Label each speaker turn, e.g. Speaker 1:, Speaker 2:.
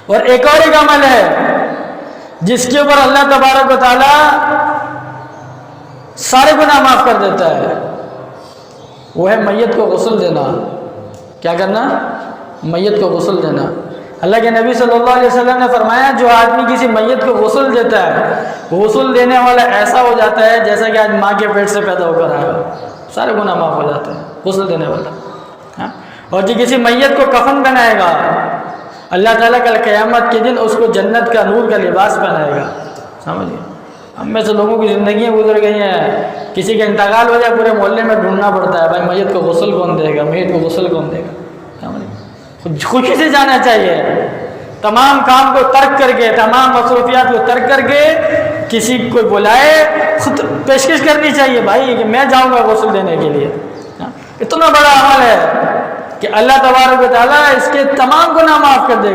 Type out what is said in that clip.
Speaker 1: اور ایک اور ایک عمل ہے جس کے اوپر اللہ تبارک و تعالیٰ سارے گناہ معاف کر دیتا ہے، وہ ہے میت کو غسل دینا۔ کیا کرنا؟ میت کو غسل دینا۔ اللہ کے نبی صلی اللہ علیہ وسلم نے فرمایا جو آدمی کسی میت کو غسل دیتا ہے، غسل دینے والا ایسا ہو جاتا ہے جیسا کہ آج ماں کے پیٹ سے پیدا ہو کر آیا، سارے گناہ معاف ہو جاتے ہیں غسل دینے والا۔ اور جو کسی میت کو کفن پہنائے گا، اللہ تعالیٰ کل قیامت کے دن اس کو جنت کا نور کا لباس پہنائے گا۔ سمجھئے؟ ہم میں سے لوگوں کی زندگیاں گزر گئی ہیں، کسی کا انتقال ہو جائے پورے محلے میں ڈھونڈنا پڑتا ہے، بھائی میت کو غسل کون دے گا، میت کو غسل کون دے گا۔ خوشی سے جانا چاہیے، تمام کام کو ترک کر کے، تمام مصروفیات کو ترک کر کے کسی کو بلائے، خود پیشکش کرنی چاہیے بھائی کہ میں جاؤں گا غسل دینے کے لیے۔ اتنا بڑا عمل ہے کہ اللہ تبارک و تعالیٰ اس کے تمام گناہ معاف کر دے گا۔